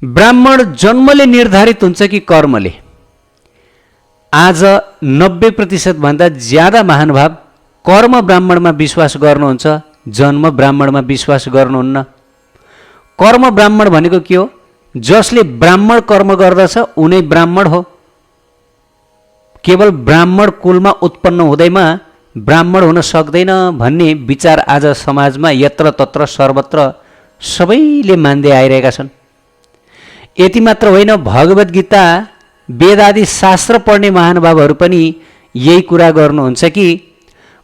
ब्राह्मण जन्मले निर्धारित हुन्छ कि कर्मले? आज 90% भन्दा ज्यादा महानुभाव कर्म ब्राह्मणमा विश्वास गर्नुहुन्छ, जन्म ब्राह्मणमा विश्वास गर्नुहुन्न। कर्म ब्राह्मण भनेको के हो? जसले ब्राह्मण कर्म गर्दछ उनै ब्राह्मण हो। केवल ब्राह्मण कुलमा उत्पन्न हुँदैमा ब्राह्मण हुन सक्दैन भन्ने विचार आज समाजमा यत्र तत्र सर्वत्र सबैले मान्दै आइरहेका छन्। यति मात्र होइन, भगवत गीता वेद आदि शास्त्र पढ्ने महानुभावहरू पनि यही कुरा गर्नुहुन्छ कि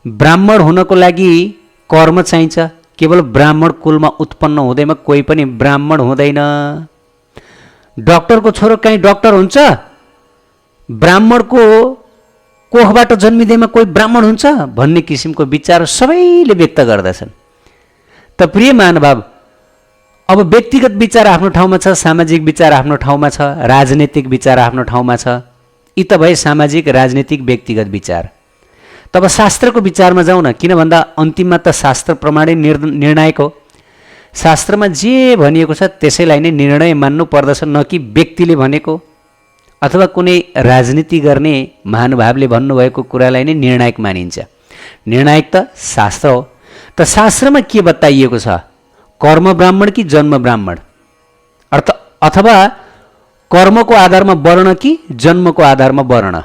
ब्राह्मण हुनको लागि कर्म चाहिन्छ। केवल ब्राह्मण कुलमा उत्पन्न हुँदैमा कोही पनि ब्राह्मण हुँदैन। डाक्टरको छोरो कहीँ डाक्टर हुन्छ? ब्राह्मणको कोखबाट जन्मिँदैमा कोही ब्राह्मण हुन्छ भन्ने किसिमको विचार सबैले व्यक्त गर्दछन्। त प्रिय महानुभाव, अब व्यक्तिगत विचार आफ्नो ठाउँमा छ, सामाजिक विचार आफ्नो ठाउँमा छ, राजनीतिक विचार आफ्नो ठाउँमा छ। यी त भए सामाजिक, राजनीतिक, व्यक्तिगत विचार। तब शास्त्रको विचारमा जाउँ न। किन भन्दा अन्तिममा त शास्त्र प्रमाणै निर्णायक हो। शास्त्रमा जे भनिएको छ त्यसैलाई नै निर्णय मान्नु पर्दछ, न कि व्यक्तिले भनेको अथवा कुनै राजनीति गर्ने महानुभावले भन्नुभएको कुरालाई नै निर्णायक मानिन्छ। निर्णायक त शास्त्र हो। त शास्त्रमा के बताइएको छ? कर्म ब्राह्मण कि जन्म ब्राह्मण? अथवा कर्मको आधारमा वर्ण कि जन्मको आधारमा वर्ण?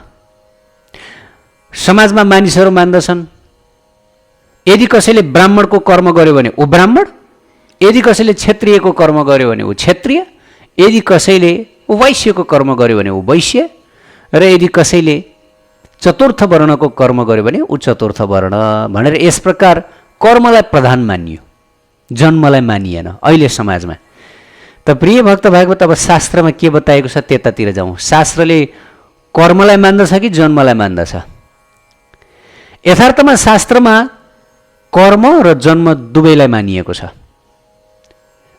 समाजमा मानिसहरू मान्दछन् यदि कसैले ब्राह्मणको कर्म गर्यो भने ऊ ब्राह्मण, यदि कसैले क्षत्रियको कर्म गर्यो भने ऊ क्षत्रिय, यदि कसैले वैश्यको कर्म गर्यो भने ऊ वैश्य, र यदि कसैले चतुर्थ वर्णको कर्म गर्यो भने ऊ चतुर्थ वर्ण भनेर यस प्रकार कर्मलाई प्रधान मानियो, जन्मलाई मानिएन अहिले समाजमा। त प्रिय भक्त भागवत, अब शास्त्रमा के बताएको छ त्यतातिर जाउँ। शास्त्रले कर्मलाई मान्दछ कि जन्मलाई मान्दछ? यथार्थमा शास्त्रमा कर्म र जन्म दुवैलाई मानिएको छ।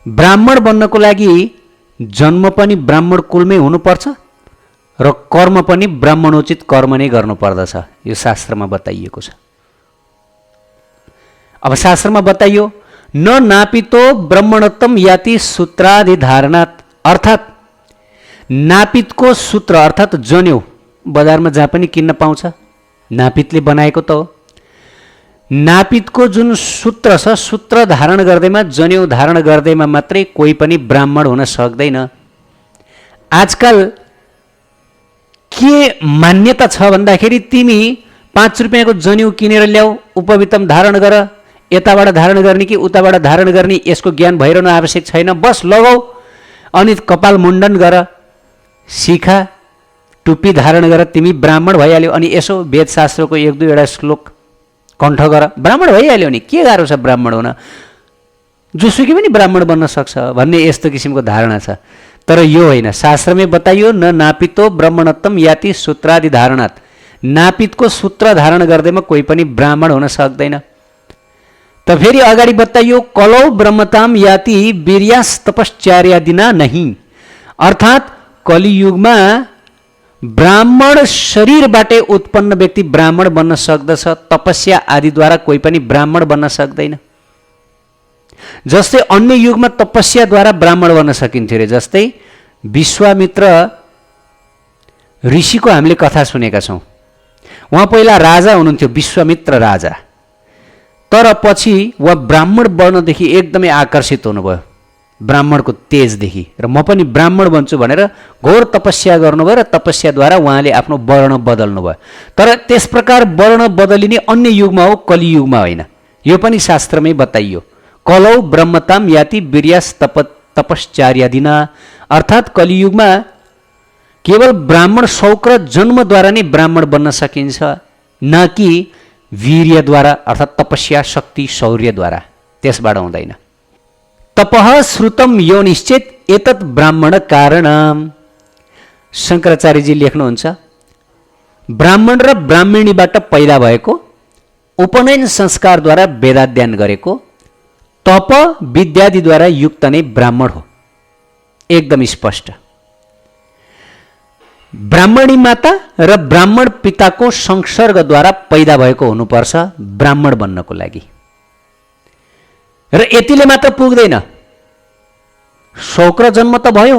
ब्राह्मण बन्नको लागि जन्म पनि ब्राह्मण कुलमै हुनुपर्छ र कर्म पनि ब्राह्मणोचित कर्म नै गर्नुपर्दछ। यो शास्त्रमा बताइएको छ। अब शास्त्रमा बताइयो, न नापितो ब्राह्मणोत्तम याति सूत्रादि धारणात्, अर्थात् नापितको सूत्र अर्थात् जन्यौ बजारमा जहाँ पनि किन्न पाउँछ, नापितले बनाएको त हो। नापितको जुन सूत्र छ, सूत्र धारण गर्दैमा, जन्यौ धारण गर्दैमा मात्रै कोही पनि ब्राह्मण हुन सक्दैन। आजकल के मान्यता छ भन्दाखेरि तिमी 5 रुपियाँको जन्यौ किनेर ल्याऊ, उपवितम धारण गर, यताबाट धारण गर्ने कि उताबाट धारण गर्ने यसको ज्ञान भइरहनु आवश्यक छैन, बस लगाऊ अनि कपाल मुण्डन गर, शिखा टुप्पी धारण गर, तिमी ब्राह्मण भइहाल्यो। अनि यसो वेदशास्त्रको 1-2 श्लोक कण्ठ गर, ब्राह्मण भइहाल्यो। नि के गाह्रो छ ब्राह्मण हुन? जोसुकै पनि ब्राह्मण बन्न सक्छ भन्ने यस्तो किसिमको धारणा छ। तर यो होइन। शास्त्रमै बताइयो, न नापितो ब्राह्मणोत्तम याति सूत्रादि धारणात्, नापितको सूत्र धारण गर्दैमा कोही पनि ब्राह्मण हुन सक्दैन। त फेरि अगाडि बताइयो, कलौ ब्रह्मताम याति वीर्यास तपश्चर्यादिना नहीं, अर्थात् कलियुगमा ब्राह्मण शरीरबाटै उत्पन्न व्यक्ति ब्राह्मण बन्न सक्दछ, तपस्या आदिद्वारा कोही पनि ब्राह्मण बन्न सक्दैन। जस्तै अन्य युगमा तपस्याद्वारा ब्राह्मण बन्न सकिन्थ्यो रे। जस्तै विश्वामित्र ऋषिको हामीले कथा सुनेका छौँ। उहाँ पहिला राजा हुनुहुन्थ्यो, विश्वामित्र राजा। तर पछि उहाँ ब्राह्मण वर्णदेखि एकदमै आकर्षित हुनुभयो, ब्राह्मणको तेजदेखि, र म पनि ब्राह्मण बन्छु भनेर घोर तपस्या गर्नुभयो र तपस्याद्वारा उहाँले आफ्नो वर्ण बदल्नुभयो। तर त्यस प्रकार वर्ण बदलिने अन्य युगमा हो, कलियुगमा होइन। यो पनि शास्त्रमै बताइयो, कलौ ब्रह्मताम याति वीर्यास तपश्चर्यादिना, अर्थात् कलियुगमा केवल ब्राह्मण शौक र जन्मद्वारा नै ब्राह्मण बन्न सकिन्छ, न कि वीर्यद्वारा अर्थात् तपस्या, शक्ति, शौर्यद्वारा। त्यसबाट हुँदैन। तपः श्रुतम योनिश्चेत एतत् ब्राह्मण कारणम। शङ्कराचार्यजी लेख्नुहुन्छ, ब्राह्मण र ब्राह्मणीबाट पैदा भएको, उपनयन संस्कारद्वारा वेदाध्ययन गरेको, तप विद्यादिद्वारा युक्त नै ब्राह्मण हो। एकदम स्पष्ट। ब्राह्मणी माता र ब्राह्मण पिताको संसर्गद्वारा पैदा भएको हुनुपर्छ ब्राह्मण बन्नको लागि। र यतिले मात्र पुग्दैन, शौक र जन्म त भयो,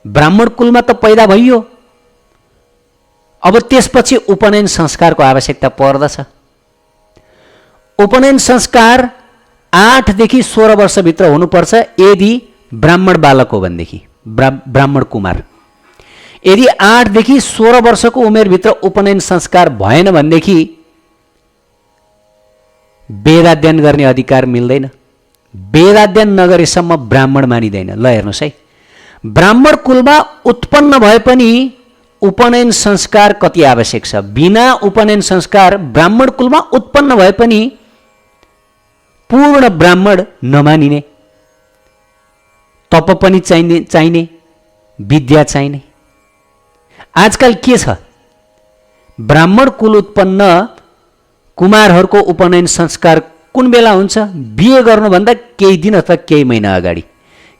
ब्राह्मण कुलमा त पैदा भइयो, अब त्यसपछि उपनयन संस्कारको आवश्यकता पर्दछ। उपनयन संस्कार 8 देखि 16 वर्षभित्र हुनुपर्छ यदि ब्राह्मण बालक हो भनेदेखि, ब्राह्मण कुमार। यदि 8 देखि 16 वर्षको उमेरभित्र उपनयन संस्कार भएन भनेदेखि वेदाध्ययन गर्ने अधिकार मिल्दैन। वेदाध्ययन नगरेसम्म ब्राह्मण मानिँदैन। ल हेर्नुहोस् है, ब्राह्मण कुलमा उत्पन्न भए पनि उपनयन संस्कार कति आवश्यक छ। बिना उपनयन संस्कार ब्राह्मण कुलमा उत्पन्न भए पनि पूर्ण ब्राह्मण नमानिने, तप पनि चाहिने, विद्या चाहिने। आजकल के छ, ब्राह्मण कुल उत्पन्न कुमारहरूको उपनयन संस्कार कुन बेला हुन्छ? बिहे गर्नुभन्दा केही दिन अथवा केही महिना अगाडि।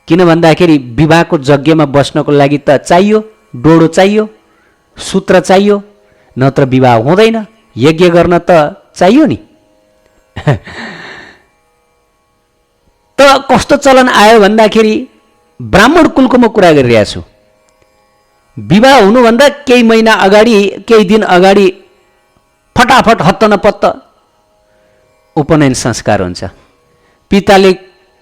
किन भन्दाखेरि विवाहको यज्ञमा बस्नको लागि त चाहियो, डोडो चाहियो, सूत्र चाहियो, नत्र विवाह हुँदैन। यज्ञ गर्न त चाहियो नि। त कस्तो चलन आयो भन्दाखेरि ब्राह्मण कुलको म कुरा गरिरहेको छु। विवाह हुनुभन्दा केही महिना अगाडि, केही दिन अगाडि फटाफट हत्त नपत्त उपनयन संस्कार हुन्छ। पिताले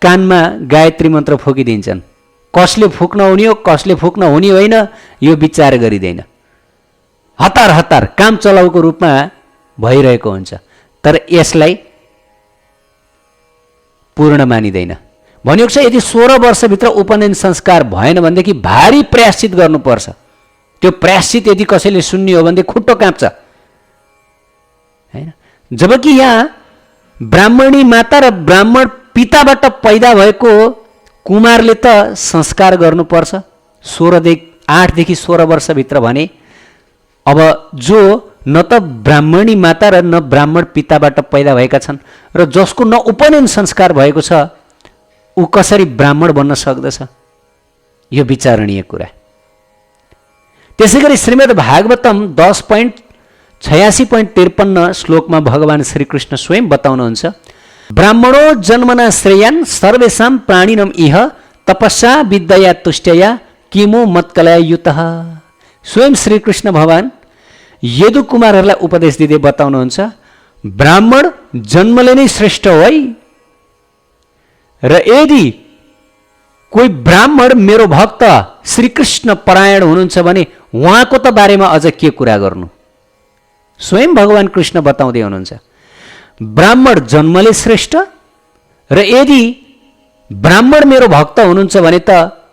कानमा गायत्री मन्त्र फुकिदिन्छन्। कसले फुक्न हुने हो, कसले फुक्न हुने होइन, यो विचार गरिँदैन। हतार हतार काम चलाउको रूपमा भइरहेको हुन्छ। तर यसलाई पूर्ण मानिँदैन। भनेको छ यदि 16 वर्षभित्र उपनयन संस्कार भएन भनेदेखि भारी प्रायश्चित गर्नुपर्छ। त्यो प्रायश्चित यदि कसैले सुन्ने हो भनेदेखि खुट्टो काँप्छ, हैन? जबकि यहाँ ब्राह्मणी माता र ब्राह्मण पिताबाट पैदा भएको कुमारले त संस्कार गर्नुपर्छ 8 देखि 16 वर्षभित्र भने। अब जो न त ब्राह्मणी माता र न ब्राह्मण पिताबाट पैदा भएका छन् र जसको न उपनयन संस्कार भएको छ, ऊ कसरी ब्राह्मण बन्न सक्दछ? यो विचारणीय कुरा। त्यसैगरी श्रीमद् भागवतम 10.86.53 श्लोकमा भगवान श्रीकृष्ण स्वयं बताउनुहुन्छ, ब्राह्मणो जन्मना श्रेयान् सर्वेषां प्राणिनम् इह तपस्या विद्या तुष्ट्या किमु मत्कलया युतः। स्वयं श्रीकृष्ण भगवान यदु कुमारहरूलाई उपदेश दिँदै बताउनुहुन्छ, ब्राह्मण जन्मले नै श्रेष्ठ हो है। र यदि कोही ब्राह्मण मेरो भक्त श्रीकृष्ण परायण हुनुहुन्छ भने उहाँको त बारेमा अझ के कुरा गर्नु। स्वयं भगवान कृष्ण बताउँदै हुनुहुन्छ, ब्राह्मण जन्मले श्रेष्ठ र यदि ब्राह्मण मेरो भक्त हुनुहुन्छ भने त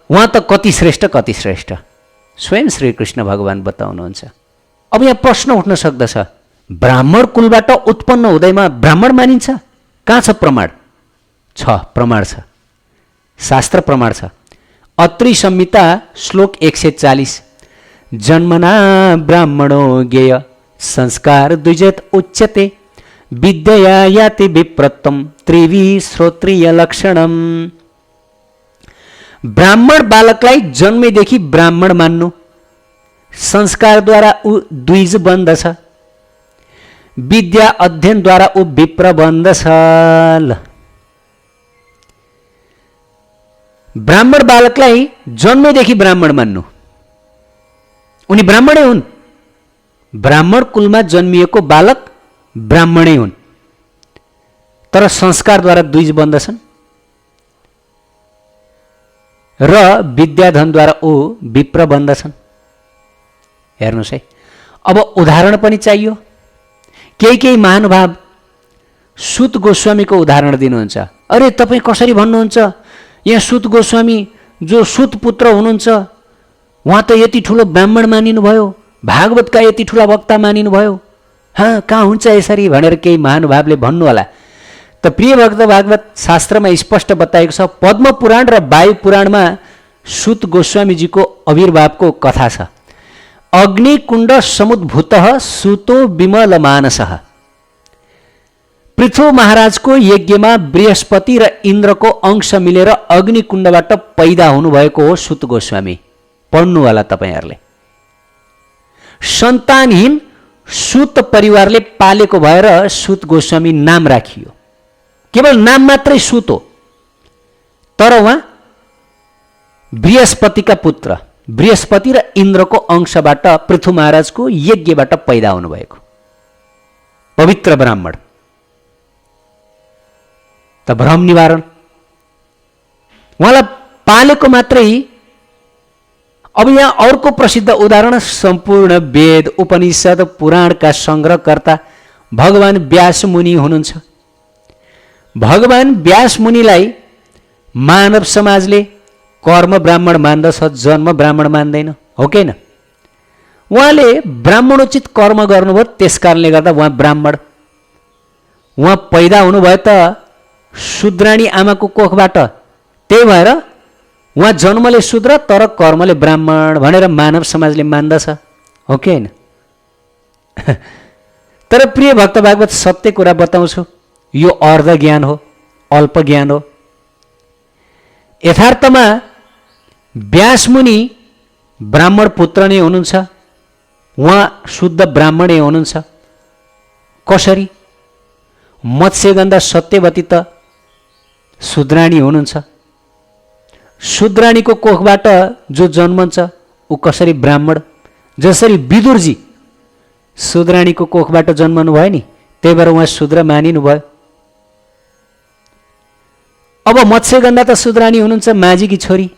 उहाँ त कति श्रेष्ठ कति श्रेष्ठ। स्वयं श्रीकृष्ण भगवान बताउनुहुन्छ। अब यहाँ प्रश्न उठ्न सक्दछ, ब्राह्मण कुलबाट उत्पन्न हुँदैमा ब्राह्मण मानिन्छ? कहाँ छ प्रमाण? छ, प्रमाण छ, शास्त्र प्रमाण छ। अत्रि संहिता श्लोक 140, जन्मना ब्राह्मणो ज्ञेय संस्कार द्विजत उच्यते विद्या याति विप्रत्तम त्रिवी श्रोत्रिय लक्षणम। ब्राह्मण बालकलाई जन्मेदेखि ब्राह्मण मान्नु, संस्कारद्वारा ऊ द्विज बन्दछ, विद्या अध्ययनद्वारा ऊ विप्र बन्दछ। ब्राह्मण बालकलाई जन्मेदेखि ब्राह्मण मान्नु, उनी ब्राह्मणै हुन्। ब्राह्मण कुलमा जन्मिएको बालक ब्राह्मणै हुन्, तर संस्कारद्वारा द्विज बन्दछन् र विद्याधनद्वारा ऊ विप्र बन्दछन्। हेर्नुहोस् है, अब उदाहरण पनि चाहियो। केही महानुभाव सुत गोस्वामीको उदाहरण दिनुहुन्छ। अरे तपाईँ कसरी भन्नुहुन्छ, यहाँ सुत गोस्वामी जो सुत पुत्र हुनुहुन्छ उहाँ त यति ठुलो ब्राह्मण मानिनु भयो, भागवतका यति ठुला वक्ता मानिनु भयो, कहाँ हुन्छ यसरी भनेर केही महानुभावले भन्नु होला। त प्रिय भक्त, भागवत शास्त्रमा स्पष्ट बताएको छ। पद्म पुराण र वायु पुराणमा सुत गोस्वामीजीको आविर्भावको कथा छ। अग्निकुण्ड समुद्भूतः सुतो विमल मानसः। पृथु महाराजको यज्ञमा बृहस्पति र इन्द्रको अंश मिलेर अग्निकुण्डबाट पैदा हुनुभएको हो सुत गोस्वामी। पढ्नु होला तपाईँहरूले। सन्तानहीन सुत परिवारले पालेको भएर सुत गोस्वामी नाम राखियो। केवल नाम मात्रै सुत हो, तर उहाँ बृहस्पतिका पुत्र बृहस्पति र इन्द्रको अंशबाट पृथु महाराजको यज्ञबाट पैदा हुनुभएको पवित्र ब्राह्मण। त भ्रम निवारण उहाँलाई पालेको मात्रै। अब यहाँ अर्को प्रसिद्ध उदाहरण सम्पूर्ण वेद उपनिषद पुराणका संग्रहकर्ता भगवान व्यास मुनि हुनुहुन्छ। भगवान व्यास मुनिलाई मानव समाजले कर्म ब्राह्मण मान्दछ, जन्म ब्राह्मण मान्दैन, हो कि होइन? उहाँले ब्राह्मणोचित कर्म गर्नुभयो, त्यस कारणले गर्दा उहाँ ब्राह्मण। उहाँ पैदा हुनुभयो त शूद्राणी आमाको कोखबाट, त्यही भएर उहाँ जन्मले शूद्र तर कर्मले ब्राह्मण भनेर मानव समाजले मान्दछ, हो कि होइन? तर प्रिय भक्त भागवत सत्य कुरा बताउँछु, यो अर्ध ज्ञान हो, अल्प ज्ञान हो। यथार्थमा व्यास मुनि ब्राह्मण पुत्र नै हुनुहुन्छ, उहाँ शुद्ध ब्राह्मणै हुनुहुन्छ। कसरी? मत्स्यगन्धा सत्यवती त शूद्राणी हुनुहुन्छ। शूद्राणीको कोखबाट जो जन्मन्छ ऊ कसरी ब्राह्मण? जसरी विदुरजी शूद्राणीको कोखबाट जन्मनु भयो नि, त्यही भएर उहाँ शूद्र मानिनु भयो। अब मत्स्यगन्धा त शूद्राणी हुनुहुन्छ, माझीकी छोरी,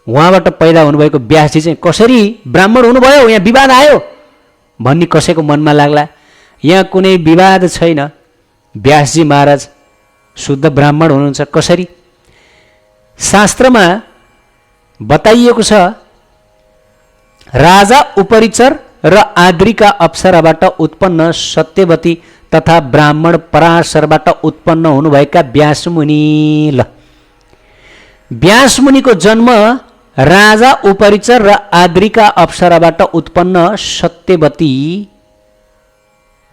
उहाँबाट पैदा हुनुभएको व्यासजी चाहिँ कसरी ब्राह्मण हुनुभयो? यहाँ विवाद आयो भन्ने कसैको मनमा लाग्ला। यहाँ कुनै विवाद छैन। व्यासजी महाराज शुद्ध ब्राह्मण हुनुहुन्छ। कसरी? शास्त्रमा बताइएको छ, राजा उपरिचर र आद्रिका अप्सराबाट उत्पन्न सत्यवती तथा ब्राह्मण पराशरबाट उत्पन्न हुनुभएका व्यासमुनि। ल, व्यासमुनिको जन्म राजा उपरिचर र आद्रिका अप्सराबाट उत्पन्न सत्यवती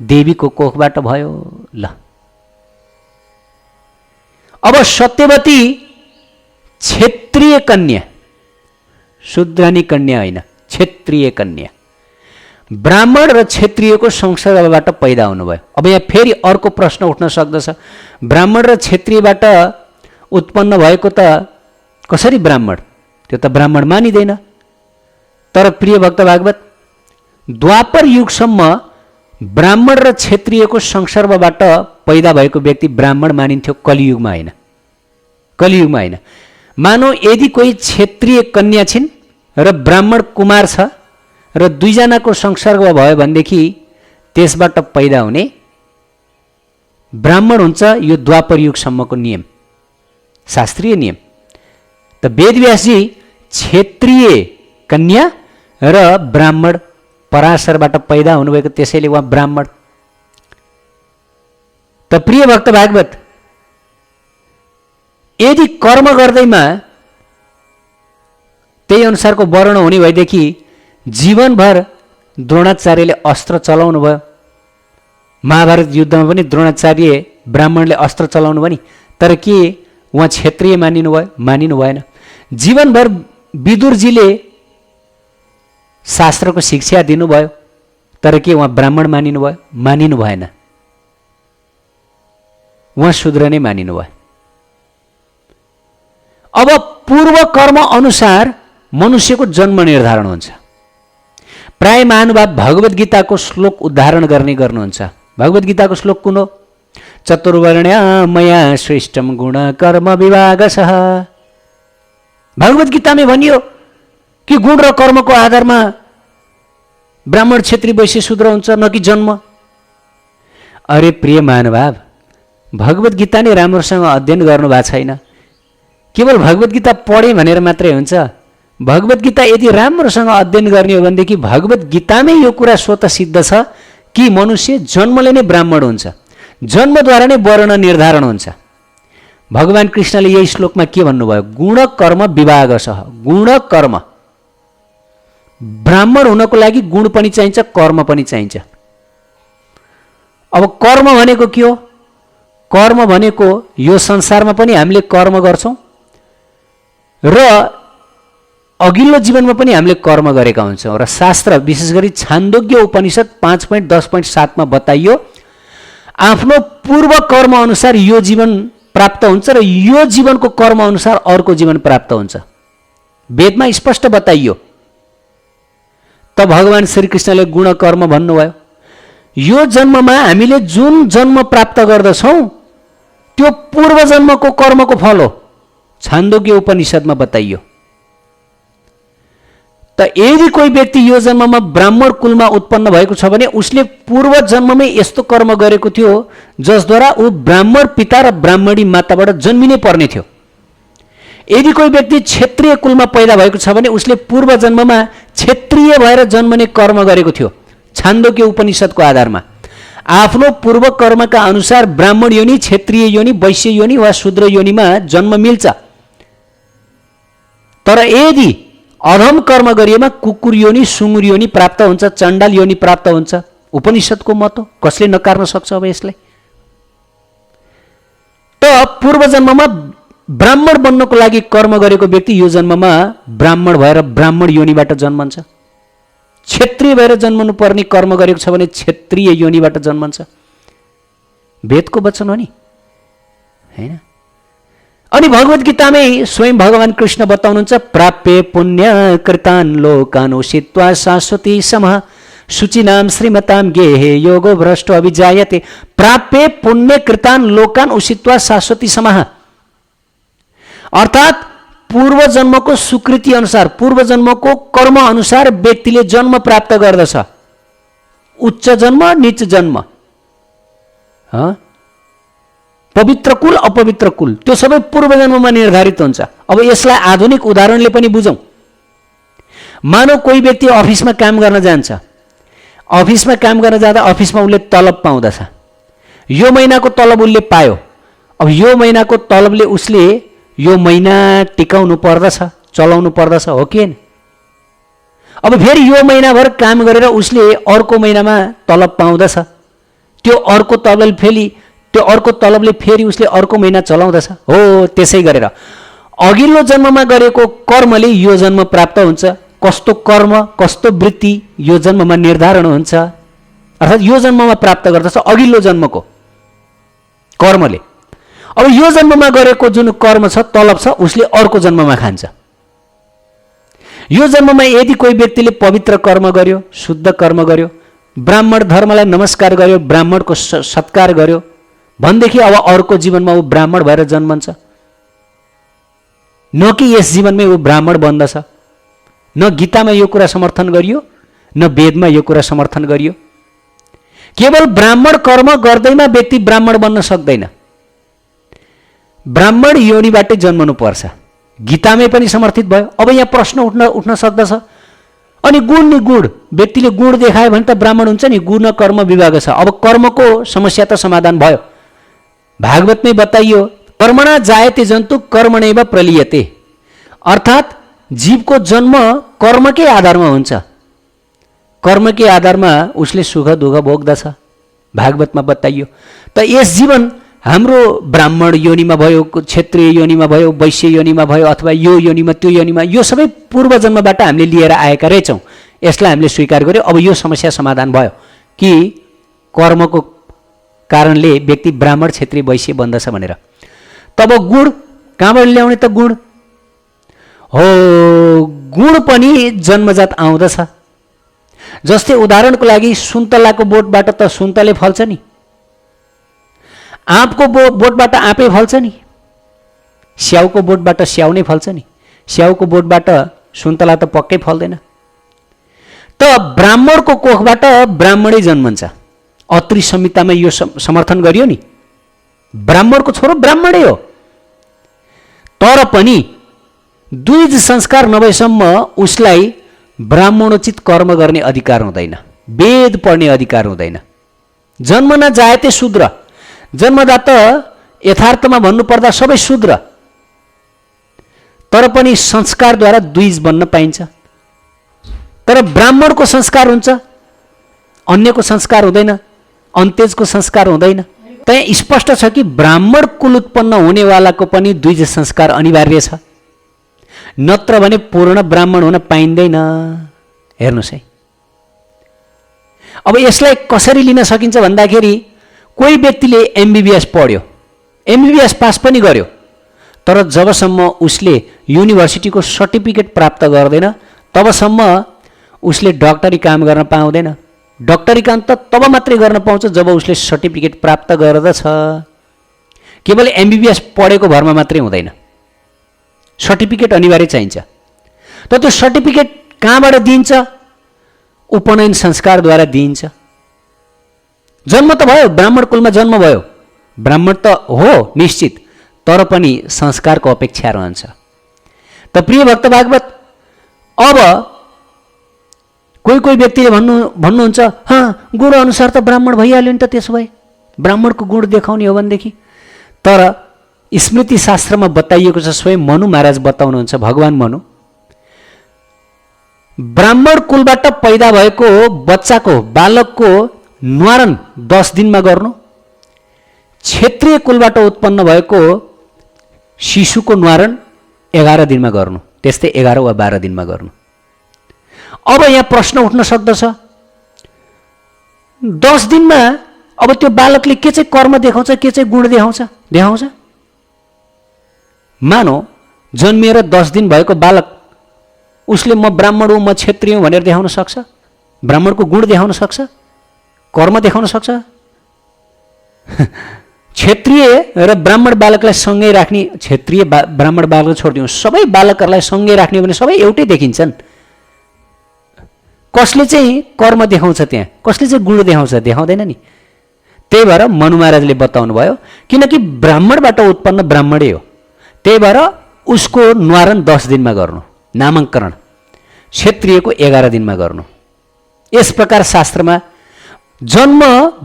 देवीको कोखबाट भयो। ल, अब सत्यवती क्षेत्रीय कन्या, शूद्रानी कन्या होइन, क्षेत्रीय कन्या, ब्राह्मण र क्षेत्रीयको संसर्गबाट पैदा हुनुभयो। अब यहाँ फेरि अर्को प्रश्न उठ्न सक्दछ, ब्राह्मण र क्षेत्रीयबाट उत्पन्न भएको त कसरी ब्राह्मण? त्यो त ब्राह्मण मानिँदैन। तर प्रिय भक्त भागवत, द्वापर युगसम्म ब्राह्मण र क्षेत्रीयको संसर्गबाट पैदा भएको व्यक्ति ब्राह्मण मानिन्थ्यो, कलियुगमा होइन। कलियुगमा होइन। मानौ यदि कोही क्षेत्रीय कन्या छिन् र ब्राह्मण कुमार छ र दुईजनाको संसर्ग भयो भनेदेखि त्यसबाट पैदा हुने ब्राह्मण हुन्छ। यो द्वापर युगसम्मको नियम, शास्त्रीय नियम। त वेदव्यासजी क्षेत्रीय कन्या र ब्राह्मण पराशरबाट पैदा हुनुभएको, त्यसैले उहाँ ब्राह्मण। त प्रिय भक्त भागवत, यदि कर्म गर्दैमा त्यही अनुसारको वर्ण हुने भएदेखि जीवनभर द्रोणाचार्यले अस्त्र चलाउनु भयो। महाभारत युद्धमा पनि द्रोणाचार्य ब्राह्मणले अस्त्र चलाउनु भयो नि, तर के उहाँ क्षेत्रीय मानिनु भयो? मानिनु भएन। जीवनभर विदुरजीले शास्त्रको शिक्षा दिनुभयो, तर के उहाँ ब्राह्मण मानिनु भयो? मानिनु भएन। उहाँ शूद्र नै मानिनु भयो। अब पूर्व कर्म अनुसार मनुष्यको जन्म निर्धारण हुन्छ। प्राय महानुभाव भगवत गीताको श्लोक उद्धारण गर्ने गर्नुहुन्छ। भगवत गीताको श्लोक कुन हो? चतुर्वर्ण्यमया श्रेष्ठम गुण कर्म विभागसः। भगवत गीतामै भनियो कि गुण र कर्मको आधारमा ब्राह्मण क्षेत्री वैश्य शूद्र हुन्छ, न कि जन्म। अरे प्रिय महानुभाव, भगवत गीता नै राम्रोसँग अध्ययन गर्नु भएको छैन। केवल भगवत गीता पढेँ भनेर मात्रै हुन्छ? भगवत गीता यदि राम्रोसँग अध्ययन गर्ने हो भनेदेखि भगवत गीतामै यो कुरा स्वतः सिद्ध छ कि मनुष्य जन्मले नै ब्राह्मण हुन्छ, जन्मद्वारा नै वर्ण निर्धारण हुन्छ। भगवान कृष्णले यही श्लोकमा के भन्नुभयो? गुण कर्म विभागसः। गुण कर्म, ब्राह्मण हुनको लागि गुण पनि चाहिन्छ, कर्म पनि चाहिन्छ। अब कर्म भनेको के हो? कर्म भनेको यो संसारमा पनि हामीले कर्म गर्छौँ र अघिल्लो जीवनमा पनि हामीले कर्म गरेका हुन्छौँ। र शास्त्र विशेष गरी छान्दोग्य उपनिषद 5.10.7 मा बताइयो, आफ्नो पूर्व कर्म अनुसार यो जीवन प्राप्त हुन्छ र यो जीवनको कर्म अनुसार अर्को जीवन प्राप्त हुन्छ वेदमा स्पष्ट बताइयो। त भगवान श्रीकृष्णले गुण कर्म भन्नुभयो। यो जन्ममा हामीले जुन जन्म प्राप्त गर्दछौँ त्यो पूर्व जन्मको कर्मको फल हो, छान्दोग्य उपनिषदमा बताइयो। त यदि कोही व्यक्ति यो जन्ममा ब्राह्मण कुलमा उत्पन्न भएको छ भने उसले पूर्व जन्ममै यस्तो कर्म गरेको थियो जसद्वारा ऊ ब्राह्मण पिता र ब्राह्मणी माताबाट जन्मिनै पर्ने थियो। यदि कोही व्यक्ति क्षेत्रीय कुलमा पैदा भएको छ भने उसले पूर्व जन्ममा क्षेत्रीय भएर जन्मने कर्म गरेको थियो। छान्दोग्य उपनिषदको आधारमा आफ्नो पूर्व कर्मका अनुसार ब्राह्मण योनि, क्षेत्रीय योनि, वैश्य योनि वा शूद्र योनिमा जन्म मिल्छ। तर यदि अधम कर्म गरिएमा कुकुर योनि, सुँगुर योनि प्राप्त हुन्छ, चण्डाल योनि प्राप्त हुन्छ। उपनिषदको मत हो, कसले नकार्न सक्छ अब यसलाई? त पूर्व जन्ममा ब्राह्मण बन्नको लागि कर्म गरेको व्यक्ति यो जन्ममा ब्राह्मण भएर ब्राह्मण योनिबाट जन्मन्छ। क्षेत्रीय भएर जन्मनु पर्ने कर्म गरेको छ भने क्षेत्रीय योनिबाट जन्मन्छ। वेदको वचन हो नि, हैन? अनि भगवत गीतामै स्वयं भगवान कृष्ण बताउनुहुन्छ, प्राप्य पुण्य कृतान लोकान उषित्वा शाश्वती समः शुचिनाम श्रीमताम गेहे योगो भ्रष्टो अभिजायते। प्राप्य पुण्य कृतान लोकान उषित्वा शाश्वती समः, अर्थात पूर्व जन्मको सुकृति अनुसार, पूर्व जन्मको कर्म अनुसार व्यक्तिले जन्म प्राप्त गर्दछ। उच्च जन्म, नीच जन्म, पवित्र कुल, अपवित्र कुल, त्यो सबै पूर्व जन्ममा निर्धारित हुन्छ। अब यसलाई आधुनिक उदाहरणले पनि बुझौँ। मानव कोही व्यक्ति अफिसमा काम गर्न जान्छ। अफिसमा काम गर्न जाँदा अफिसमा उसले तलब पाउँदछ। यो महिनाको तलब उसले पायो। अब यो महिनाको तलबले उसले यो महिना टिकाउनु पर्दछ, चलाउनु पर्दछ, हो कि हैन? अब फेरि यो महिनाभर काम गरेर उसले अर्को महिनामा तलब पाउँदछ। त्यो अर्को तलबले फेरि उसले अर्को महिना चलाउँदछ। हो, त्यसै गरेर अघिल्लो जन्ममा गरेको कर्मले यो जन्म प्राप्त हुन्छ। कस्तो कर्म, कस्तो वृत्ति यो जन्ममा निर्धारण हुन्छ, अर्थात् यो जन्ममा प्राप्त गर्दछ अघिल्लो जन्मको कर्मले। अब यो जन्ममा गरेको जुन कर्म छ, तलब छ, उसले अर्को जन्ममा खान्छ। यो जन्ममा यदि कोही व्यक्तिले पवित्र कर्म गर्यो, शुद्ध कर्म गर्यो, ब्राह्मण धर्मलाई नमस्कार गर्यो, ब्राह्मणको सत्कार गर्यो भनेदेखि अब अर्को जीवनमा ऊ ब्राह्मण भएर जन्मन्छ। न कि यस जीवनमै ऊ ब्राह्मण बन्दछ। न गीतामा यो कुरा समर्थन गरियो, न वेदमा यो कुरा समर्थन गरियो। केवल ब्राह्मण कर्म गर्दैमा व्यक्ति ब्राह्मण बन्न सक्दैन। ब्राह्मण योनिबाटै जन्मनु पर्छ। गीतामै पनि समर्थित भयो। अब यहाँ प्रश्न उठ्न सक्दछ, अनि गुण नि गुण, व्यक्तिले गुण देखायो भने त ब्राह्मण हुन्छ नि? गुण कर्म विभाग छ। अब कर्मको समस्या त समाधान भयो। भागवतमै बताइयो, कर्मणा जायते जन्तु कर्मणैव प्रलीयते, अर्थात् जीवको जन्म कर्मकै आधारमा हुन्छ। कर्मकै आधारमा उसले सुख दुःख भोग्दछ, भागवतमा बताइयो। त यस जीवन हाम्रो ब्राह्मण योनिमा भयो, क्षेत्रीय योनिमा भयो, वैश्य योनिमा भयो, अथवा यो योनिमा त्यो योनिमा, यो सबै पूर्व जन्मबाट हामीले लिएर आएका रहेछौँ। यसलाई हामीले स्वीकार गर्यो। अब यो समस्या समाधान भयो कि कर्मको कारणले व्यक्ति ब्राह्मण, क्षेत्रीय, वैश्य बन्दछ भनेर। तब गुण कहाँबाट ल्याउने त? गुण हो, गुण पनि जन्मजात आउँदछ। जस्तै उदाहरणको लागि सुन्तलाको बोटबाट त सुन्तले फल्छ नि, आँपको बोटबाट आँपै फल्छ नि, स्याउको बोटबाट स्याउ नै फल्छ नि, स्याउको बोटबाट सुन्तला त पक्कै फल्दैन। त ब्राह्मणको कोखबाट ब्राह्मणै जन्मन्छ। अत्रि संहितामा यो समर्थन गरियो नि, ब्राह्मणको छोरो ब्राह्मणै हो। तर पनि द्विज संस्कार नभएसम्म उसलाई ब्राह्मणोचित कर्म गर्ने अधिकार हुँदैन, वेद पढ्ने अधिकार हुँदैन। जन्म न जायते शूद्र, जन्मदात यथार्थमा भन्नुपर्दा सबै शूद्र, तर पनि संस्कारद्वारा द्विज बन्न पाइन्छ। तर ब्राह्मणको संस्कार हुन्छ, अन्यको संस्कार हुँदैन, अन्त्यजको संस्कार हुँदैन। त्यहाँ स्पष्ट छ कि ब्राह्मण कुल उत्पन्न हुनेवालाको पनि द्विज संस्कार अनिवार्य छ, नत्र भने पूर्ण ब्राह्मण हुन पाइँदैन। हेर्नुहोस् है, अब यसलाई कसरी लिन सकिन्छ भन्दाखेरि कोही व्यक्तिले एमबीबीएस पढ्यो, एमबीबीएस पास पनि गर्यो, तर जबसम्म उसले युनिभर्सिटीको सर्टिफिकेट प्राप्त गर्दैन तबसम्म उसले डक्टरी काम गर्न पाउँदैन। डक्टरी काम त तब मात्रै गर्न पाउँछ जब उसले सर्टिफिकेट प्राप्त गर्दछ। केवल एमबीबीएस पढेको भरमा मात्रै हुँदैन, सर्टिफिकेट अनिवार्य चाहिन्छ। त त्यो सर्टिफिकेट कहाँबाट दिइन्छ? उपनयन संस्कारद्वारा दिइन्छ। जन्म त भयो, ब्राह्मण कुलमा जन्म भयो, ब्राह्मण त हो निश्चित, तर पनि संस्कारको अपेक्षा रहन्छ। त प्रिय भक्त भागवत, अब कोही व्यक्तिले भन्नुहुन्छ गुण अनुसार त ब्राह्मण भइहाल्यो नि त, त्यसो भए ब्राह्मणको गुण देखाउने हो भनेदेखि। तर स्मृति शास्त्रमा बताइएको छ, स्वयं मनु महाराज बताउनुहुन्छ, भगवान मनु, ब्राह्मण कुलबाट पैदा भएको बच्चाको बालकको न्वारण 10 दिनमा गर्नु, क्षेत्रीय कुलबाट उत्पन्न भएको शिशुको न्वारण 11 दिनमा गर्नु, त्यस्तै 11 वा 12 दिनमा गर्नु। अब यहाँ प्रश्न उठ्न सक्दछ, 10 दिनमा अब त्यो बालकले के चाहिँ कर्म देखाउँछ, के चाहिँ गुण देखाउँछ? मानौ जन्मिएर 10 दिन भएको बालक उसले म ब्राह्मण हुँ, म क्षेत्रीय हुँ भनेर देखाउन सक्छ? ब्राह्मणको गुण देखाउन सक्छ? कर्म देखाउन सक्छ? क्षेत्रीय र ब्राह्मण बालकलाई सँगै राख्ने, क्षेत्रीय ब्राह्मण बालक छोडिदिउँ, सबै बालकहरूलाई सँगै राख्ने भने सबै एउटै देखिन्छन्। कसले चाहिँ कर्म देखाउँछ त्यहाँ, कसले चाहिँ गुण देखाउँछ? देखाउँदैन नि। त्यही भएर मनु महाराजले बताउनु भयो, किनकि ब्राह्मणबाट उत्पन्न ब्राह्मणै हो, त्यही भएर उसको न्वारण 10 दिनमा गर्नु, नामाङ्करण क्षेत्रीयको 11 दिनमा गर्नु। यस प्रकार शास्त्रमा जन्म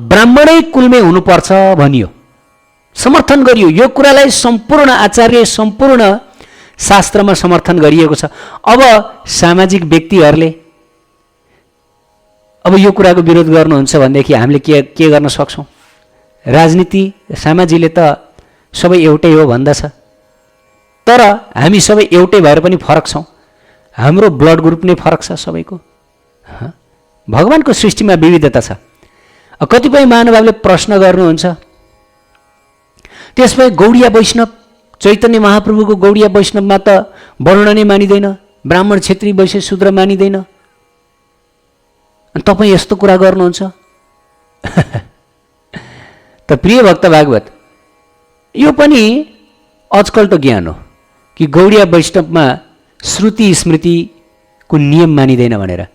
ब्राह्मणै कुलमै हुनुपर्छ भनियो, समर्थन गरियो। यो कुरालाई सम्पूर्ण आचार्य, सम्पूर्ण शास्त्रमा समर्थन गरिएको छ। अब सामाजिक व्यक्तिहरूले अब यो कुराको विरोध गर्नुहुन्छ भनेदेखि हामीले के गर्न सक्छौँ? राजनीति, सामाजिकले त सबै एउटै हो भन्दछ, तर हामी सबै एउटै भएर पनि फरक छौँ। हाम्रो ब्लड ग्रुप नै फरक छ सबैको। भगवानको सृष्टिमा विविधता छ। कतिपय महानुभावले प्रश्न गर्नुहुन्छ, त्यसपछि गौडिया वैष्णव, चैतन्य महाप्रभुको गौडिया वैष्णवमा त वर्ण नै मानिँदैन, ब्राह्मण क्षेत्री वैश्य शूद्र मानिँदैन, तपाईँ यस्तो कुरा गर्नुहुन्छ? त प्रिय भक्त भागवत, यो पनि अचकल्टो ज्ञान हो कि गौडिया वैष्णवमा श्रुति स्मृतिको नियम मानिँदैन भनेर।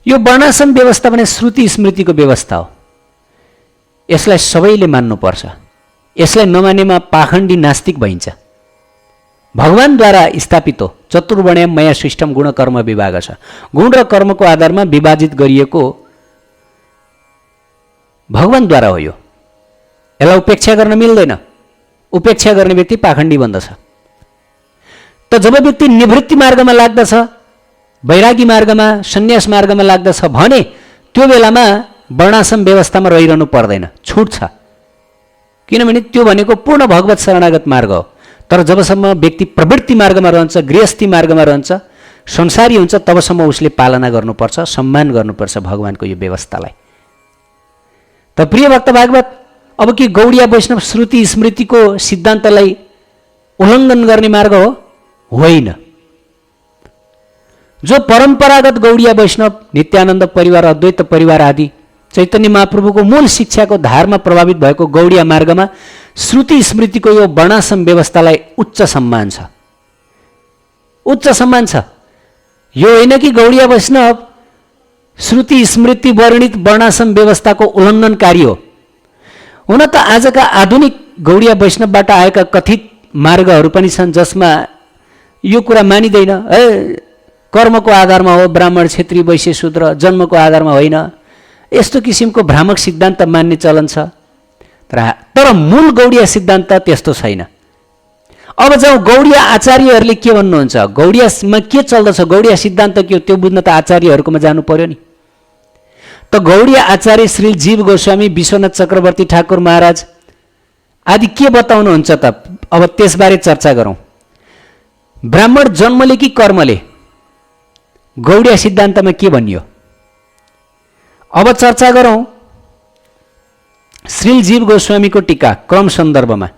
यो वर्णाश्रम व्यवस्था भने श्रुति स्मृतिको व्यवस्था हो, यसलाई सबैले मान्नुपर्छ। यसलाई नमानेमा पाखण्डी नास्तिक भइन्छ। भगवानद्वारा स्थापित हो, चतुर्वर्ण्यम मया सृष्टम गुण कर्म विभाग छ। गुण र कर्मको आधारमा विभाजित गरिएको भगवानद्वारा हो। यो यसलाई उपेक्षा गर्न मिल्दैन। उपेक्षा गर्ने व्यक्ति पाखण्डी बन्दछ। त जब व्यक्ति निवृत्ति मार्गमा लाग्दछ, वैरागी मार्गमा, सन्यास मार्गमा लाग्दछ भने त्यो बेलामा वर्णाश्रम व्यवस्थामा रहिरहनु पर्दैन, छुट छ। किनभने त्यो भनेको पूर्ण भगवत शरणागत मार्ग हो। तर जबसम्म व्यक्ति प्रवृत्ति मार्गमा रहन्छ, गृहस्थी मार्गमा रहन्छ, संसारी हुन्छ, तबसम्म उसले पालना गर्नुपर्छ, सम्मान गर्नुपर्छ भगवानको यो व्यवस्थालाई। त प्रिय भक्त भागवत, अब कि गौडिया वैष्णव श्रुति स्मृतिको सिद्धान्तलाई उल्लङ्घन गर्ने मार्ग हो? होइन। जो परम्परागत गौडिया वैष्णव, नित्यानन्द परिवार, अद्वैत परिवार आदि चैतन्य महाप्रभुको मूल शिक्षाको धारमा प्रभावित भएको गौडिया मार्गमा श्रुति स्मृतिको यो वर्णाश्रम व्यवस्थालाई उच्च सम्मान छ। उच्च सम्मान छ। यो होइन कि गौडिया वैष्णव श्रुति स्मृति वर्णित वर्णाश्रम व्यवस्थाको उल्लङ्घनकारी हो। हुन त आजका आधुनिक गौडिया वैष्णवबाट आएका कथित मार्गहरू पनि छन् जसमा यो कुरा मानिँदैन। कर्मको आधारमा हो, ब्राह्मण क्षेत्री वैश्य शूद्र, जन्मको आधारमा होइन, यस्तो किसिमको भ्रामक सिद्धान्त मान्ने चलन छ। तर मूल गौडिया सिद्धान्त त्यस्तो छैन। अब जाउँ गौडिया आचार्यहरूले के भन्नुहुन्छ, गौडियामा के चल्दछ, गौडिया सिद्धान्त के हो त्यो बुझ्न त आचार्यहरूकोमा जानु पर्यो नि। त गौडिया आचार्य श्री जीव गोस्वामी, विश्वनाथ चक्रवर्ती ठाकुर महाराज आदि के बताउनुहुन्छ त? अब त्यसबारे चर्चा गरौँ। ब्राह्मण जन्मले कि कर्मले? गौडिया सिद्धान्तमा के भनियो? अब चर्चा गरौँ श्री जीव गोस्वामीको टीका क्रम सन्दर्भमा।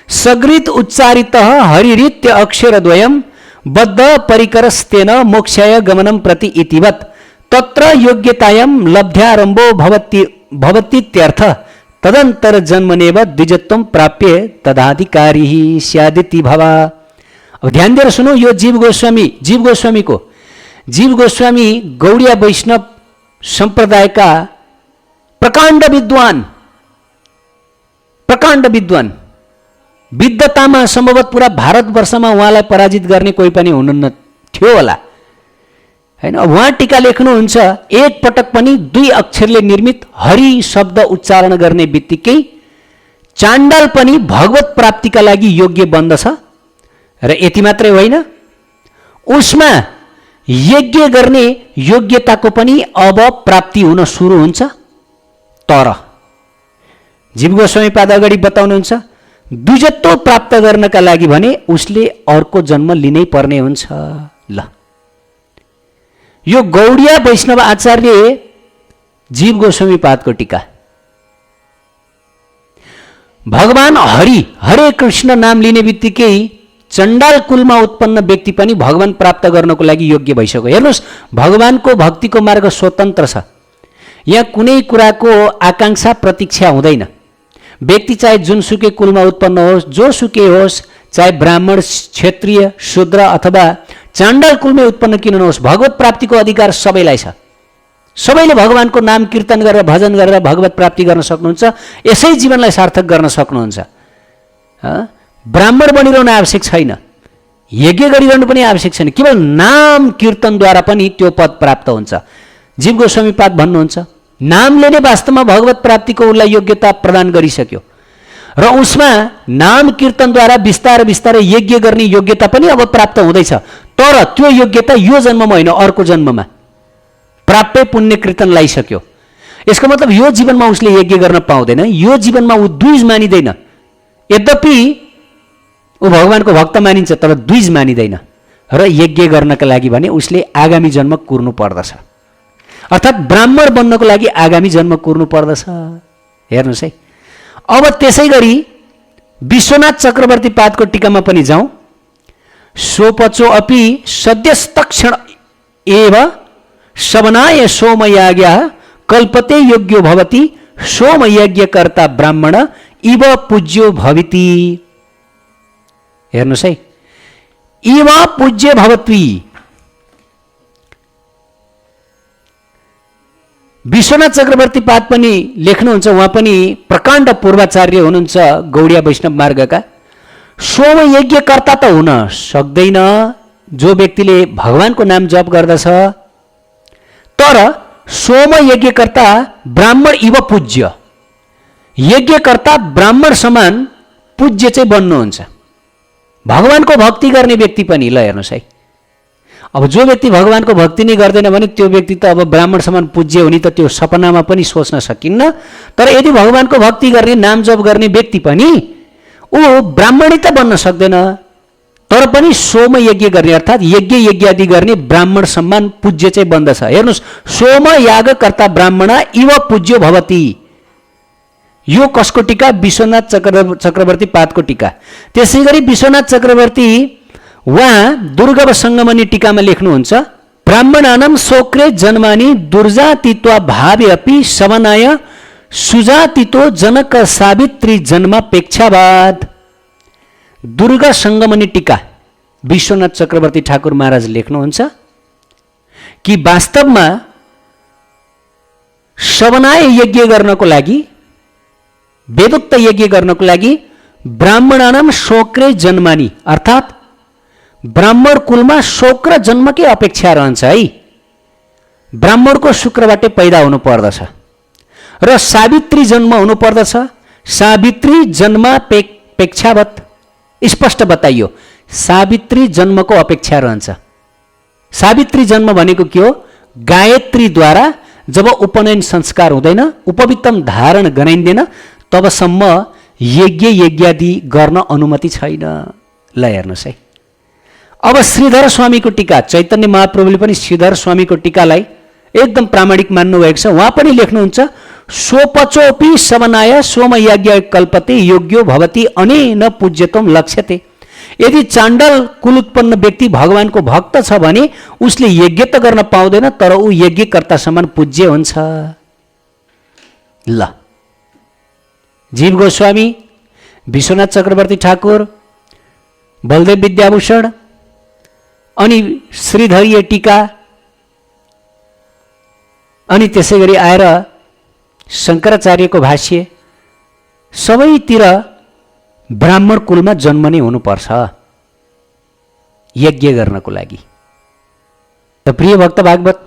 सगृत उच्चारित हरिरित्य अक्षरद्वयम् बद्ध परिकरस्तेन मोक्षाय गमनं प्रति इतिवत् तत्र योग्यतायां लब्ध्यारम्भो भवतीत्यर्थ तदंतर जन्मनेव द्विजत्वं प्राप्य तदाधिकारी स्यादिति भवा। अब ध्यान दिएर सुनौ, यो जीव गोस्वामी गौड़िया वैष्णव संप्रदायका प्रकाण्ड विद्वान विद्वतामा सम्भवत पूरा भारतवर्षमा उहाँलाई पराजित गर्ने कोही पनि हुनुहुन्न थियो होला हैन। उहाँ टीका लेख्नुहुन्छ, एक पटक पनि 2 अक्षरले निर्मित हरि शब्द उच्चारण गर्ने बित्तिकै चाण्डाल पनि भगवत प्राप्तिका लागि योग्य बन्दछ र यति मात्रै होइन, उसमा यज्ञ गर्ने योग्यताको पनि अब प्राप्ति हुन सुरु हुन्छ। तर जीव गोस्वामी पाद अगाडि बताउनुहुन्छ, द्विजत्व प्राप्त गर्नका लागि भने उसले अर्को जन्म लिनै पर्ने हुन्छ। ल, यो गौड़िया वैष्णव आचार्य जीव गोस्वामी पादको टीका। भगवान हरे कृष्ण नाम लिने बित्तिकै चण्डाल कुलमा उत्पन्न व्यक्ति पनि भगवान प्राप्त गर्नको लागि योग्य भइसक्यो। हेर्नुहोस्, भगवानको भक्तिको मार्ग स्वतन्त्र छ। यहाँ कुनै कुराको आकांक्षा प्रतीक्षा हुँदैन। व्यक्ति चाहे जुनसुकै कुलमा उत्पन्न होस्, जोसुकै होस्, चाहे ब्राह्मण, क्षत्रिय, शूद्र अथवा चाण्डाल कुलमै उत्पन्न किन नहोस्, भगवत प्राप्तिको अधिकार सबैलाई छ। सबैले भगवानको नाम कीर्तन गरेर भजन गरेर भगवत प्राप्ति गर्न सक्नुहुन्छ, यसै जीवनलाई सार्थक गर्न सक्नुहुन्छ। ब्राह्मण बनिरहनु आवश्यक छैन, यज्ञ गरिरहनु पनि आवश्यक छैन, केवल नाम कीर्तनद्वारा पनि त्यो पद प्राप्त हुन्छ। जीव गोस्वामी पाद भन्नुहुन्छ, नामले नै वास्तवमा भगवत प्राप्तिको उसलाई योग्यता प्रदान गरिसक्यो र उसमा नाम कीर्तनद्वारा बिस्तारै बिस्तारै यज्ञ गर्ने योग्यता पनि अब प्राप्त हुँदैछ। तर त्यो योग्यता यो जन्ममा होइन, अर्को जन्ममा प्राप्य पुण्य कीर्तन लगाइसक्यो। यसको मतलब यो जीवनमा उसले यज्ञ गर्न पाउँदैन, यो जीवनमा ऊ द्विज मानिँदैन। यद्यपि ऊ भगवानको भक्त मानिन्छ तर द्विज मानिँदैन र यज्ञ गर्नका लागि भने उसले आगामी जन्म कुर्नु पर्दछ, अर्थात् ब्राह्मण बन्नको लागि आगामी जन्म कुर्नु पर्दछ। हेर्नुहोस् है, अब त्यसै गरी विश्वनाथ चक्रवर्ती पादको टीकामा पनि जाउँ। सोपचो अपि सद्यस्तक्षण एव शवनाय सोमयाज्ञ कल्पते योग्यो भवति सोमयज्ञकर्ता ब्राह्मण इव पूज्यो भविति। हेर्नुहोस् है, इव पूज्य भवति। विश्वनाथ चक्रवर्ती पाद पनि लेख्नुहुन्छ, उहाँ पनि प्रकाण्ड पूर्वाचार्य हुनुहुन्छ गौड़िया वैष्णव मार्गका। सोम यज्ञकर्ता त हुन सक्दैन जो व्यक्तिले भगवानको नाम जप गर्दछ, तर सोम यज्ञकर्ता ब्राह्मण इव पूज्य, यज्ञकर्ता ब्राह्मण समान पूज्य चाहिँ बन्नुहुन्छ। भगवानको भक्ति गर्ने व्यक्ति पनि, ल हेर्नुहोस् है, अब जो व्यक्ति भगवानको भक्ति नै गर्दैन भने त्यो व्यक्ति त अब ब्राह्मण समान पूज्य हुने त त्यो सपनामा पनि सोच्न सकिन्न। तर यदि भगवानको भक्ति गर्ने नाम जप गर्ने व्यक्ति पनि ऊ ब्राह्मणै त बन्न सक्दैन, तर पनि सोम यज्ञ गर्ने अर्थात् यज्ञ यज्ञादि गर्ने ब्राह्मण समान पूज्य चाहिँ बन्दछ। हेर्नुहोस्, सोम यागकर्ता ब्राह्मण इव पूज्यो भवति। यो कसको टीका? विश्वनाथ चक्रवर्ती पादको टीका। त्यसै गरी विश्वनाथ चक्रवर्ती उहाँ दुर्गव संगमनी टीकामा लेख्नुहुन्छ, ब्राह्मणानां शोक्रे जन्मानि दुर्जातित्वा भावे अपि शवनाय सुजातितो जनक सावित्री जन्मापेक्षावाद। दुर्गा संगमनी टीका विश्वनाथ चक्रवर्ती ठाकुर महाराज लेख्नुहुन्छ कि वास्तवमा शवनाय यज्ञ गर्नको लागि, वेदोक्त यज्ञ गर्नको लागि ब्राह्मणानां शोक्रे जन्मानि अर्थात् ब्राह्मण कुलमा शुक्र जन्मकै अपेक्षा रहन्छ है। ब्राह्मणको शुक्रबाटै पैदा हुनु पर्दछ र सावित्री जन्म हुनु पर्दछ। सावित्री जन्मापेक्षावत स्पष्ट बताइयो, सावित्री जन्मको अपेक्षा रहन्छ। सावित्री जन्म भनेको के हो? गायत्रीद्वारा जब उपनयन संस्कार हुँदैन, उपवित्तम धारण गराइँदैन, तबसम्म यज्ञ यज्ञादि गर्न अनुमति छैन। ल हेर्नुहोस् है, अब श्रीधर स्वामीको टीका, चैतन्य महाप्रभुले पनि श्रीधर स्वामीको टीकालाई एकदम प्रामाणिक मान्नुभएको छ। उहाँ पनि लेख्नुहुन्छ सोपचोपि समनाय सोमयज्ञ कल्पते योग्यो भवति अनेन पूज्यत्वम लक्ष्यते। यदि चाण्डल कुल उत्पन्न व्यक्ति भगवानको भक्त छ भने उसले यज्ञ त गर्न पाउँदैन, तर ऊ यज्ञकर्ता समान पूज्य हुन्छ। ल, जीव गोस्वामी, विश्वनाथ चक्रवर्ती ठाकुर, बलदेव विद्याभूषण अनि श्रीधरीय टीका अनि त्यसै गरी आएर शङ्कराचार्यको भाष्य, सबैतिर ब्राह्मण कुलमा जन्म नै हुनुपर्छ यज्ञ गर्नको लागि। त प्रिय भक्त भागवत,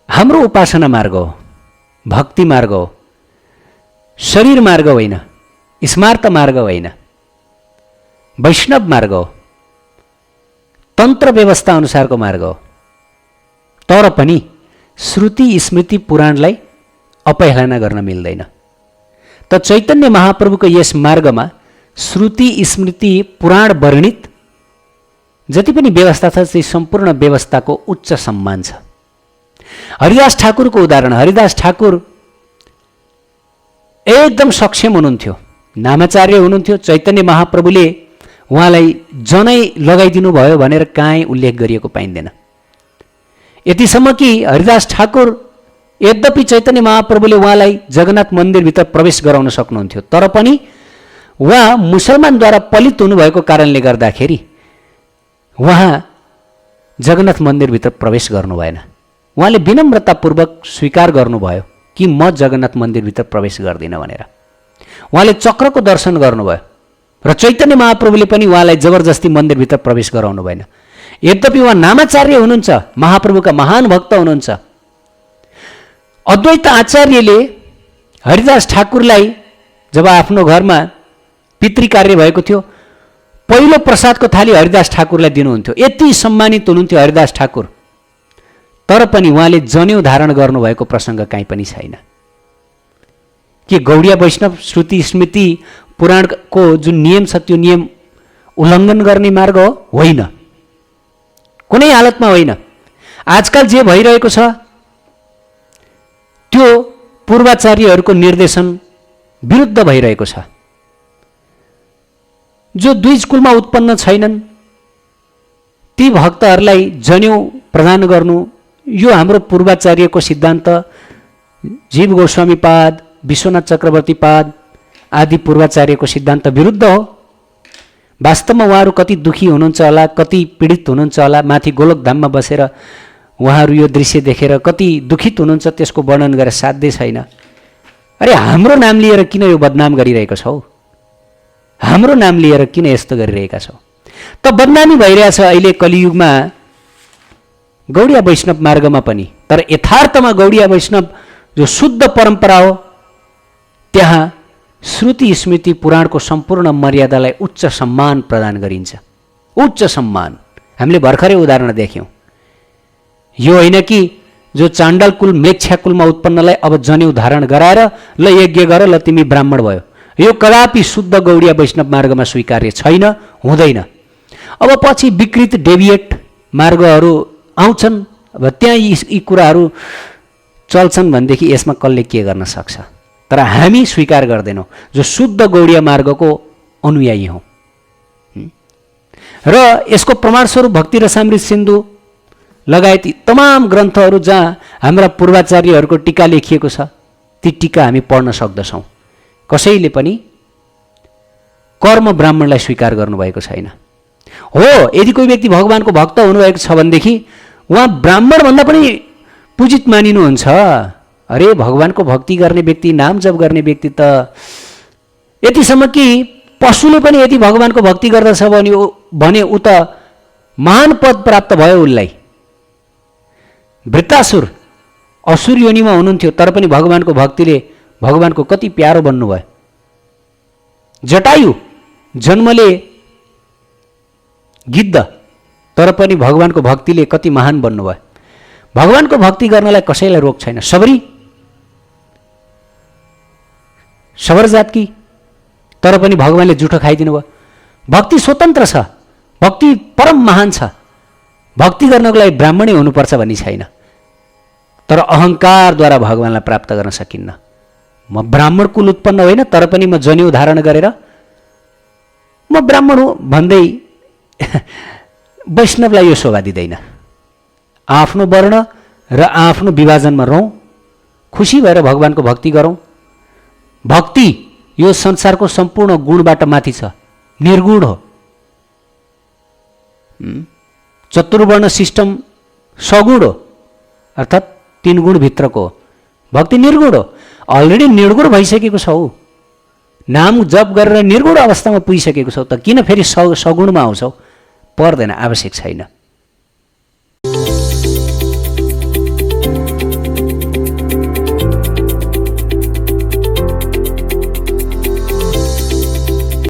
हाम्रो उपासना मार्ग हो, भक्ति मार्ग हो, शरीर मार्ग होइन, स्मार्त मार्ग होइन, वैष्णव मार्ग हो, तन्त्र व्यवस्था अनुसारको मार्ग हो। तर पनि श्रुति स्मृति पुराणलाई अपहेलना गर्न मिल्दैन। त चैतन्य महाप्रभुको यस मार्गमा श्रुति स्मृति पुराण वर्णित जति पनि व्यवस्था छ ती सम्पूर्ण व्यवस्थाको उच्च सम्मान छ। हरिदास ठाकुरको उदाहरण, हरिदास ठाकुर एकदम सक्षम हुनुहुन्थ्यो, नामाचार्य हुनुहुन्थ्यो। चैतन्य महाप्रभुले उहाँलाई जनै लगाइदिनु भयो भनेर काहीँ उल्लेख गरिएको पाइँदैन। यतिसम्म कि हरिदास ठाकुर, यद्यपि चैतन्य महाप्रभुले उहाँलाई जगन्नाथ मन्दिरभित्र प्रवेश गराउन सक्नुहुन्थ्यो, तर पनि उहाँ मुसलमानद्वारा पलित हुनुभएको कारणले गर्दाखेरि उहाँ जगन्नाथ मन्दिरभित्र प्रवेश गर्नु भएन। उहाँले विनम्रतापूर्वक स्वीकार गर्नुभयो कि म जगन्नाथ मन्दिरभित्र प्रवेश गर्दिनँ भनेर। उहाँले चक्रको दर्शन गर्नुभयो र चैतन्य महाप्रभुले पनि उहाँलाई जबरजस्ती मन्दिरभित्र प्रवेश गराउनु भएन। यद्यपि उहाँ नामाचार्य हुनुहुन्छ, महाप्रभुका महान भक्त हुनुहुन्छ। अद्वैत आचार्यले हरिदास ठाकुरलाई जब आफ्नो घरमा पितृकार्य भएको थियो, पहिलो प्रसादको थाली हरिदास ठाकुरलाई दिनुहुन्थ्यो। यति सम्मानित हुनुहुन्थ्यो हरिदास ठाकुर, तर पनि उहाँले जनेऊ धारण गर्नुभएको प्रसङ्ग काहीँ पनि छैन। के गौडिया वैष्णव श्रुति स्मृति पुराणको जुन नियम छ त्यो नियम उल्लङ्घन गर्ने मार्ग हो? होइन, कुनै हालतमा होइन। आजकल जे भइरहेको छ त्यो पूर्वाचार्यहरूको निर्देशन विरुद्ध भइरहेको छ। जो दुई स्कुलमा उत्पन्न छैनन् ती भक्तहरूलाई जनेऊ प्रदान गर्नु, यो हाम्रो पूर्वाचार्यको सिद्धान्त, जीव गोस्वामी पाद, विश्वनाथ चक्रवर्ती पाद आदि पूर्वाचार्यको सिद्धान्त विरुद्ध हो। वास्तवमा उहाँहरू कति दुखी हुनुहुन्छ होला, कति पीडित हुनुहुन्छ होला, माथि गोलोकधाममा बसेर उहाँहरू यो दृश्य देखेर कति दुखित हुनुहुन्छ, त्यसको वर्णन गरेर साध्य छैन। अरे हाम्रो नाम लिएर किन यो बदनाम गरिरहेको छौ? हाम्रो नाम लिएर किन यस्तो गरिरहेका छौ? त बदनामी भइरहेछ अहिले कलियुगमा गौडिया वैष्णव मार्गमा पनि। तर यथार्थमा गौडिया वैष्णव जो शुद्ध परम्परा हो त्यहाँ श्रुति स्मृति पुराणको सम्पूर्ण मर्यादालाई उच्च सम्मान प्रदान गरिन्छ। उच्च सम्मान हामीले भर्खरै उदाहरण देख्यौँ। यो होइन कि जो चाण्डल कुल मेक्षा कुलमा उत्पन्नलाई अब जनेऊ धारण गराएर ल यज्ञ गर, ल तिमी ब्राह्मण भयो। यो कदापि शुद्ध गौडिया वैष्णव मार्गमा स्वीकार्य छैन, हुँदैन। अब पछि विकृत डेभिएट मार्गहरू आउँछन्, अब त्यहाँ यी कुराहरू चल्छन् भनेदेखि यसमा कसले के गर्न सक्छ? तर हामी स्वीकार गर्दैनौँ, जो शुद्ध गौडिया मार्गको अनुयायी हौँ। र यसको प्रमाणस्वरूप भक्ति रसामृत सिन्धु लगायत तमाम ग्रन्थहरू जहाँ हाम्रा पूर्वाचार्यहरूको टीका लेखिएको छ ती टीका हामी पढ्न सक्दछौँ। कसैले पनि कर्म ब्राह्मणलाई स्वीकार गर्नुभएको छैन। हो, यदि कोही व्यक्ति भगवानको भक्त हुनुभएको छ भनेदेखि उहाँ ब्राह्मणभन्दा पनि पूजित मानिनुहुन्छ। अरे भगवानको भक्ति गर्ने व्यक्ति, नाम जप गर्ने व्यक्ति त यतिसम्म कि पशुले पनि यदि भगवानको भक्ति गर्दछ भने ऊ त महान पद प्राप्त भयो उसलाई। वृत्तासुर असुर योनिमा हुनुहुन्थ्यो तर पनि भगवानको भक्तिले भगवानको कति प्यारो बन्नुभयो। जटायु जन्मले गिद्ध तर पनि भगवानको भक्तिले कति महान बन्नुभयो। भगवानको भक्ति गर्नलाई कसैलाई रोक छैन। सबरी सबर जातकी तर पनि भगवानले जुठो खाइदिनु भयो। भक्ति स्वतन्त्र छ, भक्ति परम महान छ। भक्ति गर्नको लागि ब्राह्मणै हुनुपर्छ भन्ने छैन। तर अहङ्कारद्वारा भगवानलाई प्राप्त गर्न सकिन्न। म ब्राह्मण कुल उत्पन्न होइन, तर पनि म जनेऊ धारण गरेर म ब्राह्मण हो भन्दै वैष्णवलाई यो शोभा दिँदैन। आफ्नो वर्ण र आफ्नो विभाजनमा रहौँ, खुसी भएर भगवानको भक्ति गरौँ। भक्ति यो संसारको सम्पूर्ण गुणबाट माथि छ, निर्गुण हो। चतुर्वर्ण सिस्टम सगुण हो, अर्थात् 3 गुणभित्रको हो। भक्ति निर्गुण हो, अलरेडी निर्गुण भइसकेको छौ। नाम जप गरेर निर्गुण अवस्थामा पुगिसकेको छौ, त किन फेरि सगुणमा आउँछौ? पर्दैन, आवश्यक छैन।